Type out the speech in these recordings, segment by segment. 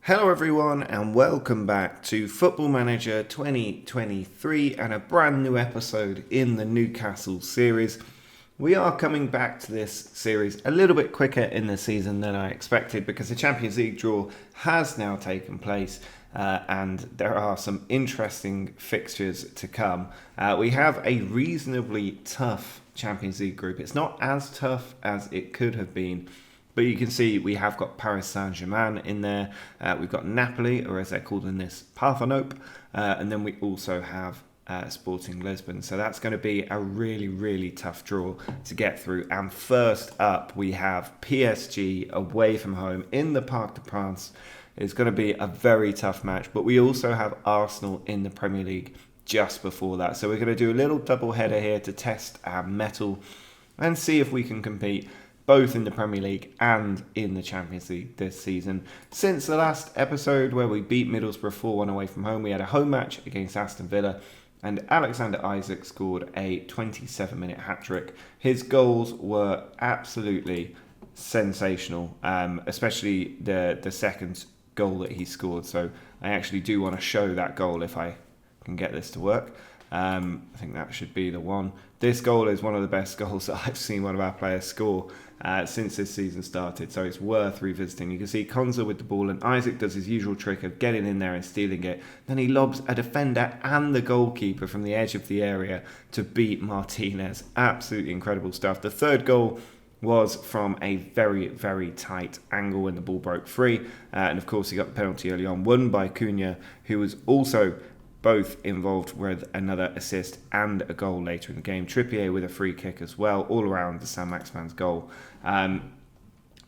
Hello everyone and welcome back to Football Manager 2023 and a brand new episode in the Newcastle series. We are coming back to this series a little bit quicker in the season than I expected because the Champions League draw has now taken place and there are some interesting fixtures to come. We have a reasonably tough Champions League group. It's not as tough as it could have been. But you can see we have got Paris Saint-Germain in there. We've got Napoli, or as they're called in this, Parthenope. And then we also have Sporting Lisbon. So that's going to be a really, really tough draw to get through. And first up, we have PSG away from home in the Parc des Princes. It's going to be a very tough match. But we also have Arsenal in the Premier League just before that. So we're going to do a little double header here to test our mettle and see if we can compete both in the Premier League and in the Champions League this season. Since the last episode where we beat Middlesbrough 4-1 away from home, we had a home match against Aston Villa and Alexander Isak scored a 27-minute hat-trick. His goals were absolutely sensational, especially the second goal that he scored. So I actually do want to show that goal if I can get this to work. I think that should be the one. This goal is one of the best goals that I've seen one of our players score since this season started, so it's worth revisiting. You can see Konza with the ball and Isak does his usual trick of getting in there and stealing it. Then he lobs a defender and the goalkeeper from the edge of the area to beat Martinez. Absolutely incredible stuff. The third goal was from a very, very tight angle when the ball broke free. And of course he got the penalty early on, won by Cunha, who was also both involved with another assist and a goal later in the game. Trippier with a free kick as well, all around the Saint-Maximin's goal.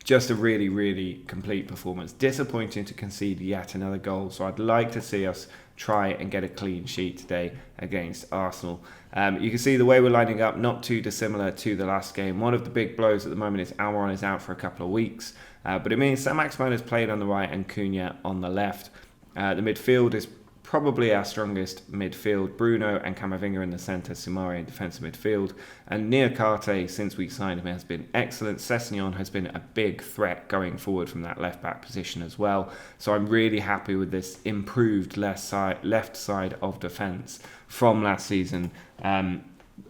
Just a really, really complete performance. Disappointing to concede yet another goal, so I'd like to see us try and get a clean sheet today against Arsenal. You can see the way we're lining up, not too dissimilar to the last game. One of the big blows at the moment is Almiron is out for a couple of weeks, but it means Saint-Maximin is played on the right and Cunha on the left. The midfield is probably our strongest midfield. Bruno and Camavinga in the centre, Soumare in defensive midfield. And Niakate, since we signed him, has been excellent. Sessegnon has been a big threat going forward from that left-back position as well. So I'm really happy with this improved left side of defence from last season.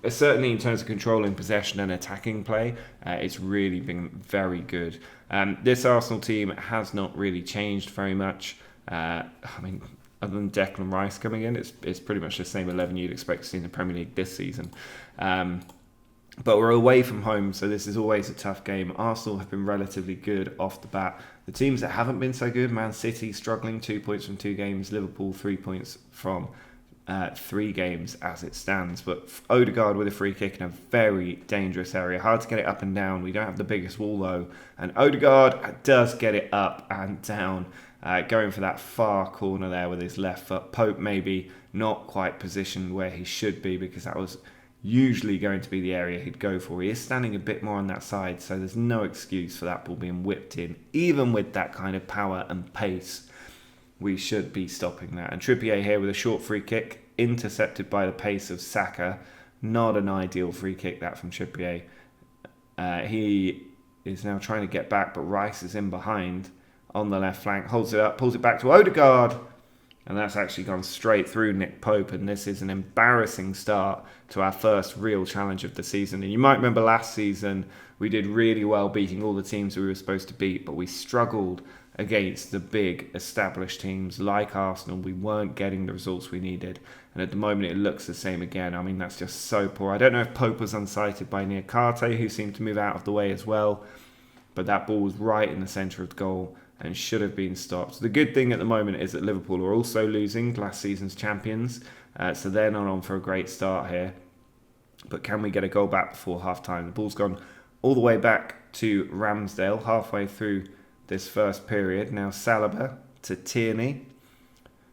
Certainly in terms of controlling possession and attacking play, it's really been very good. This Arsenal team has not really changed very much. Other than Declan Rice coming in, it's pretty much the same 11 you'd expect to see in the Premier League this season. But we're away from home, so this is always a tough game. Arsenal have been relatively good off the bat. The teams that haven't been so good, Man City struggling, 2 points from 2 games. Liverpool 3 points from 3 games as it stands. But Odegaard with a free kick in a very dangerous area. Hard to get it up and down. We don't have the biggest wall though. And Odegaard does get it up and down. Going for that far corner there with his left foot. Pope maybe not quite positioned where he should be because that was usually going to be the area he'd go for. He is standing a bit more on that side, so there's no excuse for that ball being whipped in. Even with that kind of power and pace, we should be stopping that. And Trippier here with a short free kick, intercepted by the pace of Saka. Not an ideal free kick that from Trippier. He is now trying to get back, but Rice is in behind on the left flank, holds it up, pulls it back to Odegaard, and that's actually gone straight through Nick Pope, and this is an embarrassing start to our first real challenge of the season. And you might remember last season we did really well beating all the teams we were supposed to beat, but we struggled against the big established teams like Arsenal. We weren't getting the results we needed, and at the moment it looks the same again. I mean, that's just so poor. I don't know if Pope was unsighted by Niakate, who seemed to move out of the way as well, but that ball was right in the centre of the goal and should have been stopped. The good thing at the moment is that Liverpool are also losing, last season's champions, so they're not on for a great start here. But can we get a goal back before half-time? The ball's gone all the way back to Ramsdale, halfway through this first period. Now Saliba to Tierney,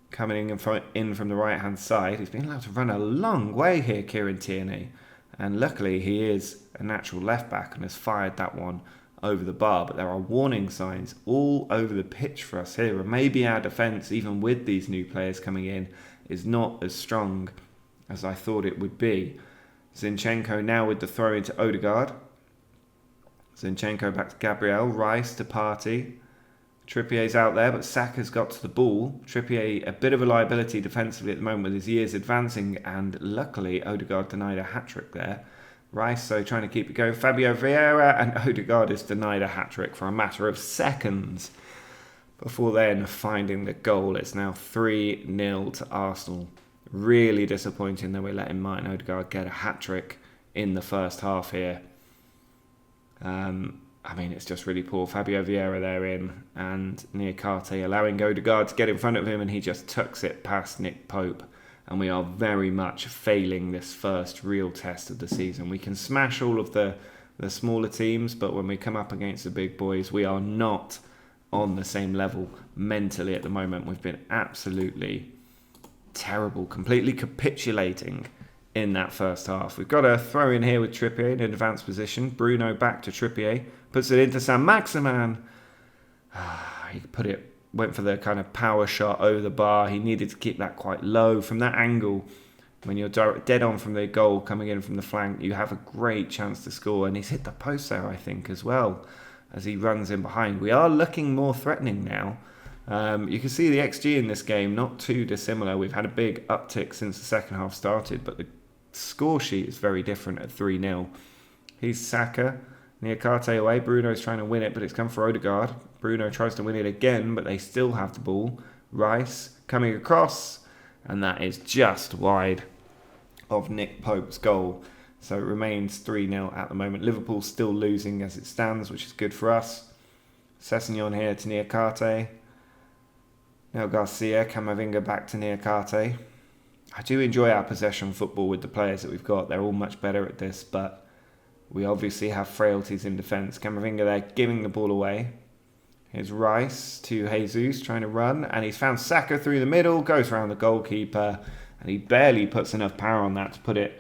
coming in from the right-hand side. He's been allowed to run a long way here, Kieran Tierney. And luckily he is a natural left-back and has fired that one over the bar, but there are warning signs all over the pitch for us here, and maybe our defence, even with these new players coming in, is not as strong as I thought it would be. Zinchenko now with the throw into Odegaard. Zinchenko back to Gabriel, Rice to Partey, Trippier's out there, but Saka's got to the ball. Trippier, a bit of a liability defensively at the moment with his years advancing, and luckily Odegaard denied a hat-trick there. Rice, so trying to keep it going. Fabio Vieira, and Odegaard is denied a hat-trick for a matter of seconds before then finding the goal. It's now 3-0 to Arsenal. Really disappointing that we're letting Martin Odegaard get a hat-trick in the first half here. It's just really poor. Fabio Vieira there in, and Niakate allowing Odegaard to get in front of him, and he just tucks it past Nick Pope. And we are very much failing this first real test of the season. We can smash all of the smaller teams, but when we come up against the big boys, we are not on the same level mentally at the moment. We've been absolutely terrible, completely capitulating in that first half. We've got a throw in here with Trippier in an advanced position. Bruno back to Trippier, puts it into Saint-Maximin. He went for the kind of power shot over the bar. He needed to keep that quite low. From that angle, when you're dead on from the goal coming in from the flank, you have a great chance to score. And he's hit the post there, I think, as well, as he runs in behind. We are looking more threatening now. You can see the XG in this game, not too dissimilar. We've had a big uptick since the second half started, but the score sheet is very different at 3-0. He's Saka. Niakate away. Bruno's trying to win it, but it's come for Odegaard. Bruno tries to win it again, but they still have the ball. Rice coming across, and that is just wide of Nick Pope's goal. So it remains 3-0 at the moment. Liverpool still losing as it stands, which is good for us. Sessegnon here to Niakate. Now Garcia, Camavinga back to Niakate. I do enjoy our possession football with the players that we've got. They're all much better at this, but we obviously have frailties in defence. Camavinga there giving the ball away. Here's Rice to Jesus trying to run, and he's found Saka through the middle, goes around the goalkeeper, and he barely puts enough power on that to put it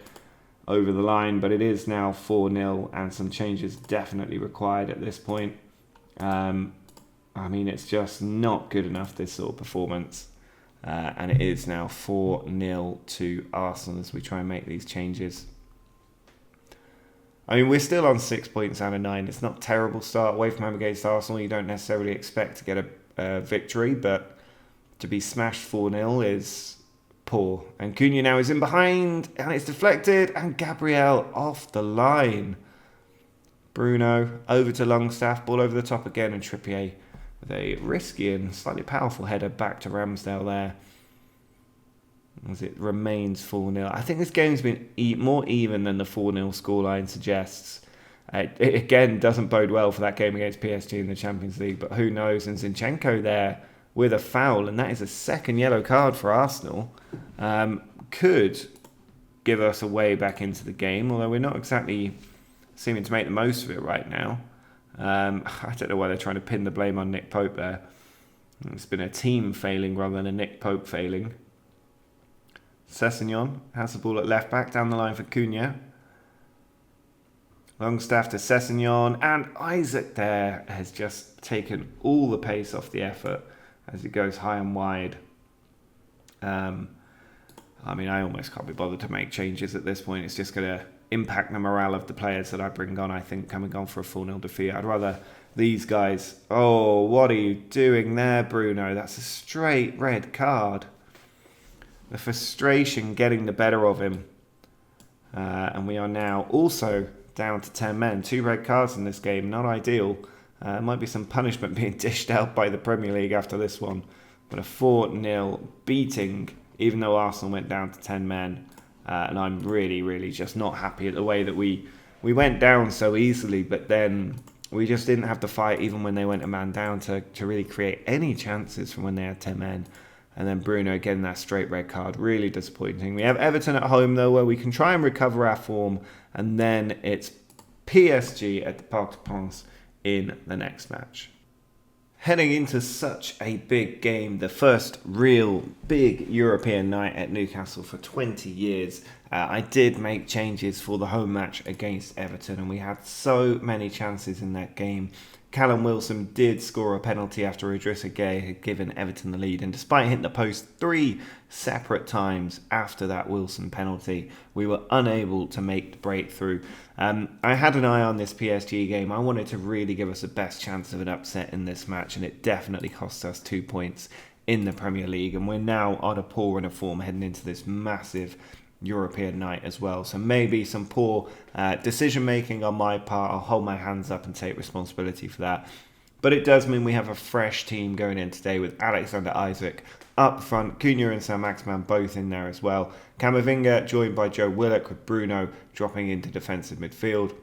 over the line, but it is now 4-0 and some changes definitely required at this point. It's just not good enough, this sort of performance. And it is now 4-0 to Arsenal as we try and make these changes. We're still on 6 points out of 9. It's not a terrible start away from home against Arsenal. You don't necessarily expect to get a victory, but to be smashed 4-0 is poor. And Cunha now is in behind, and it's deflected, and Gabriel off the line. Bruno over to Longstaff, ball over the top again, and Trippier with a risky and slightly powerful header back to Ramsdale there. As it remains 4-0. I think this game's been more even than the 4-0 scoreline suggests. It again doesn't bode well for that game against PSG in the Champions League, but who knows? And Zinchenko there with a foul, and that is a second yellow card for Arsenal. Could give us a way back into the game, although we're not exactly seeming to make the most of it right now. I don't know why they're trying to pin the blame on Nick Pope there. It's been a team failing rather than a Nick Pope failing. Sessegnon has the ball at left back, down the line for Cunha. Longstaff to Sessegnon, and Isaac there has just taken all the pace off the effort as he goes high and wide. I almost can't be bothered to make changes at this point. It's just going to impact the morale of the players that I bring on, I think, coming on for a 4-0 defeat. I'd rather these guys... Oh, what are you doing there, Bruno? That's a straight red card. The frustration getting the better of him. And we are now also down to 10 men. 2 red cards in this game. Not ideal. Might be some punishment being dished out by the Premier League after this one. But a 4-0 beating, even though Arsenal went down to 10 men. And I'm really, really just not happy at the way that we went down so easily. But then we just didn't have the fight even when they went a man down to really create any chances from when they had 10 men. And then Bruno getting that straight red card. Really disappointing. We have Everton at home, though, where we can try and recover our form. And then it's PSG at the Parc des Princes in the next match. Heading into such a big game, the first real big European night at Newcastle for 20 years. I did make changes for the home match against Everton, and we had so many chances in that game. Callum Wilson did score a penalty after Idrissa Gueye had given Everton the lead, and despite hitting the post 3 separate times after that Wilson penalty, we were unable to make the breakthrough. I had an eye on this PSG game. I wanted to really give us the best chance of an upset in this match, and it definitely cost us 2 points in the Premier League, and we're now on a poor run of form heading into this massive European night as well. So maybe some poor decision making on my part. I'll hold my hands up and take responsibility for that. But it does mean we have a fresh team going in today with Alexander Isak up front, Cunha and Saint-Maximin both in there as well. Camavinga joined by Joe Willock, with Bruno dropping into defensive midfield.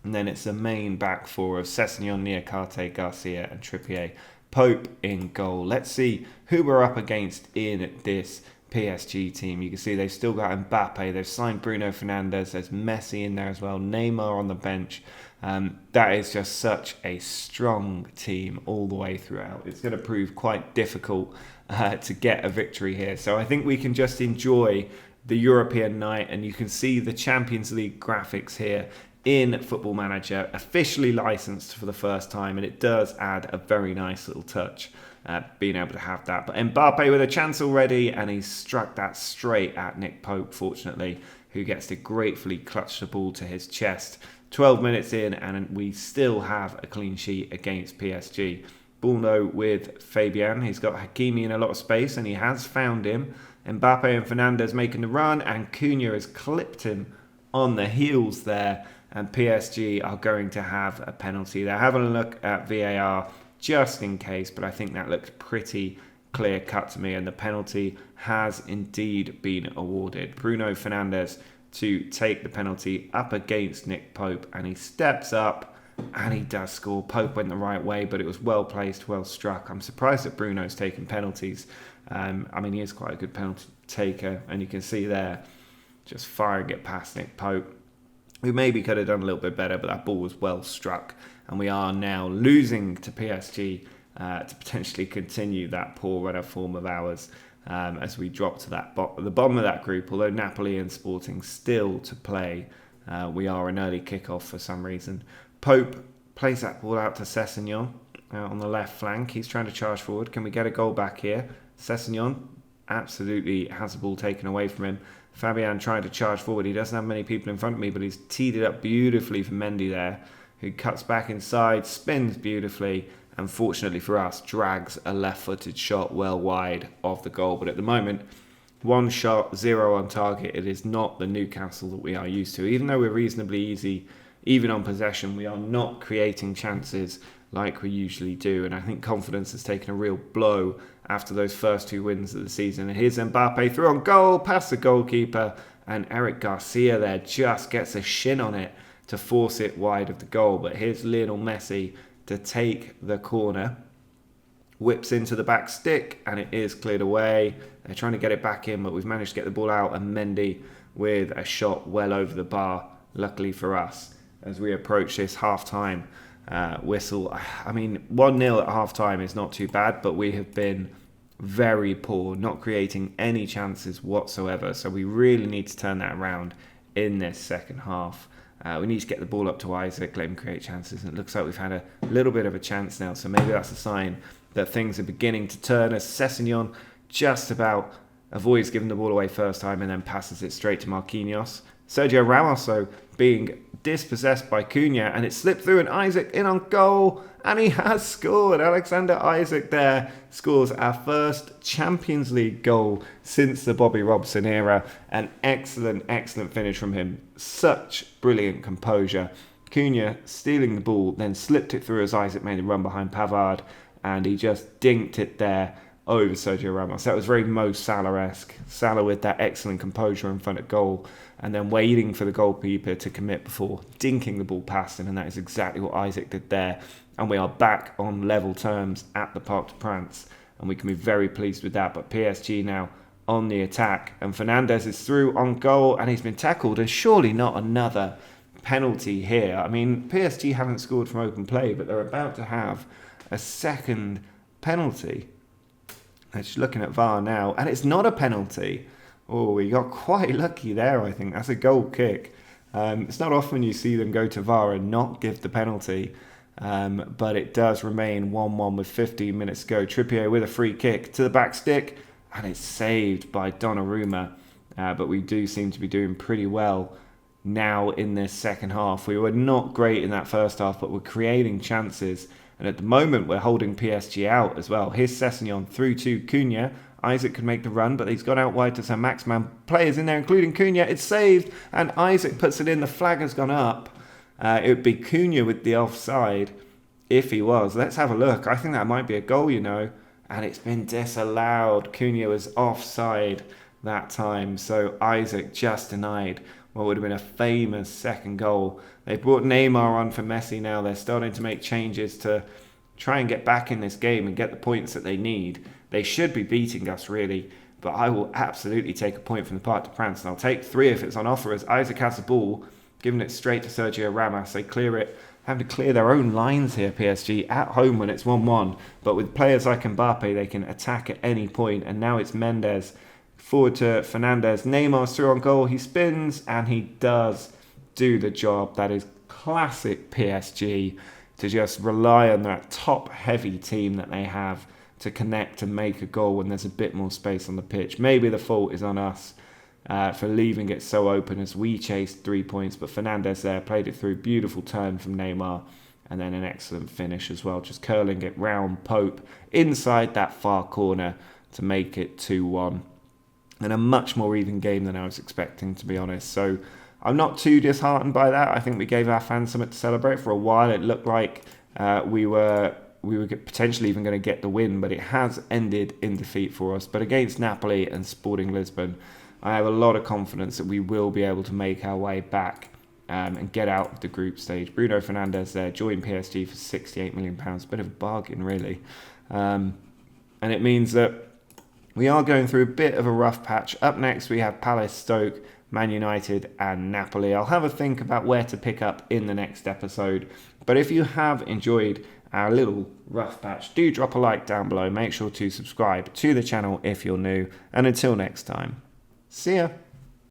And then it's the main back four of Sessegnon, Niakate, Garcia and Trippier. Pope in goal. Let's see who we're up against in this PSG team. You can see they've still got Mbappe, they've signed Bruno Fernandes, there's Messi in there as well, Neymar on the bench. That is just such a strong team all the way throughout. It's going to prove quite difficult to get a victory here. So I think we can just enjoy the European night, and you can see the Champions League graphics here in Football Manager, officially licensed for the first time, and it does add a very nice little touch. Being able to have that. But Mbappe with a chance already, and he's struck that straight at Nick Pope, fortunately, who gets to gratefully clutch the ball to his chest. 12 minutes in, and we still have a clean sheet against PSG. Bruno with Fabian. He's got Hakimi in a lot of space, and he has found him. Mbappe and Fernandes making the run, and Cunha has clipped him on the heels there, and PSG are going to have a penalty. They're having a look at VAR just in case, but I think that looked pretty clear cut to me, and the penalty has indeed been awarded. Bruno Fernandes to take the penalty up against Nick Pope, and he steps up and he does score. Pope went the right way, but it was well placed, well struck. I'm surprised that Bruno's taking penalties. He is quite a good penalty taker, and you can see there just firing it past Nick Pope, who maybe could have done a little bit better, but that ball was well struck. And we are now losing to PSG to potentially continue that poor run of form of ours as we drop to the bottom of that group. Although Napoli and Sporting still to play, we are an early kickoff for some reason. Pope plays that ball out to Sessegnon on the left flank. He's trying to charge forward. Can we get a goal back here? Sessegnon absolutely has the ball taken away from him. Fabian trying to charge forward. He doesn't have many people in front of me, but he's teed it up beautifully for Mendy there, who cuts back inside, spins beautifully, and fortunately for us, drags a left-footed shot well wide of the goal. But at the moment, 1 shot, 0 on target. It is not the Newcastle that we are used to. Even though we're reasonably easy, even on possession, we are not creating chances like we usually do. And I think confidence has taken a real blow after those first 2 wins of the season. And here's Mbappe through on goal, past the goalkeeper, and Eric Garcia there just gets a shin on it to force it wide of the goal. But here's Lionel Messi to take the corner. Whips into the back stick, and it is cleared away. They're trying to get it back in, but we've managed to get the ball out, and Mendy with a shot well over the bar, luckily for us, as we approach this half-time whistle. 1-0 at half-time is not too bad, but we have been very poor, not creating any chances whatsoever. So we really need to turn that around in this second half. We need to get the ball up to Isaac, let him create chances. And it looks like we've had a little bit of a chance now. So maybe that's a sign that things are beginning to turn, as Sessegnon just about avoids giving the ball away first time and then passes it straight to Marquinhos. Sergio Ramos, though, being dispossessed by Cunha, and it slipped through, and Isaac in on goal, and he has scored. Alexander Isak there scores our first Champions League goal since the Bobby Robson era. An excellent finish from him. Such brilliant composure. Cunha stealing the ball, then slipped it through as Isaac made a run behind Pavard, and he just dinked it there over Sergio Ramos. That was very Mo Salah-esque. Salah with that excellent composure in front of goal, and then waiting for the goalkeeper to commit before dinking the ball past him, and that is exactly what Isaac did there. And we are back on level terms at the Parc des Princes, and we can be very pleased with that. But PSG now on the attack, and Fernandes is through on goal, and he's been tackled, and surely not another penalty here. I mean, PSG haven't scored from open play, but they're about to have a second penalty. They're just looking at VAR now, and it's not a penalty. Oh, we got quite lucky there, I think. That's a goal kick. It's not often you see them go to VAR and not give the penalty. but it does remain 1-1 with 15 minutes to go. Trippier with a free kick to the back stick, and it's saved by Donnarumma. But we do seem to be doing pretty well now in this second half. We were not great in that first half, but we're creating chances. And at the moment, we're holding PSG out as well. Here's Sessegnon through to Cunha. Isaac could make the run, but he's gone out wide to St. Maximin. Players in there, including Cunha. It's saved, and Isaac puts it in. The flag has gone up. It would be Cunha with the offside if he was. Let's have a look. I think that might be a goal, you know. And it's been disallowed. Cunha was offside that time, so Isaac just denied what would have been a famous second goal. They brought Neymar on for Messi now. They're starting to make changes to try and get back in this game and get the points that they need. They should be beating us, really, but I will absolutely take a point from the Parc des Princes, and I'll take 3 if it's on offer, as Isaac has the ball, giving it straight to Sergio Ramos. They clear it, having to clear their own lines here, PSG, at home when it's 1-1, but with players like Mbappe, they can attack at any point, and now it's Mendes forward to Fernandes. Neymar's through on goal. He spins, and he does do the job. That is classic PSG, to just rely on that top-heavy team that they have to connect and make a goal when there's a bit more space on the pitch. Maybe the fault is on us for leaving it so open as we chased 3 points, but Fernandes there played it through. Beautiful turn from Neymar, and then an excellent finish as well, just curling it round Pope inside that far corner to make it 2-1. And a much more even game than I was expecting, to be honest. So I'm not too disheartened by that. I think we gave our fans something to celebrate. For a while, it looked like we were potentially even going to get the win, but it has ended in defeat for us. But against Napoli and Sporting Lisbon, I have a lot of confidence that we will be able to make our way back and get out of the group stage. Bruno Fernandes there joined PSG for £68 million. A bit of a bargain, really. And it means that we are going through a bit of a rough patch. Up next, we have Palace, Stoke, Man United and Napoli. I'll have a think about where to pick up in the next episode. But if you have enjoyed our little rough patch, do drop a like down below. Make sure to subscribe to the channel if you're new. And until next time, see ya.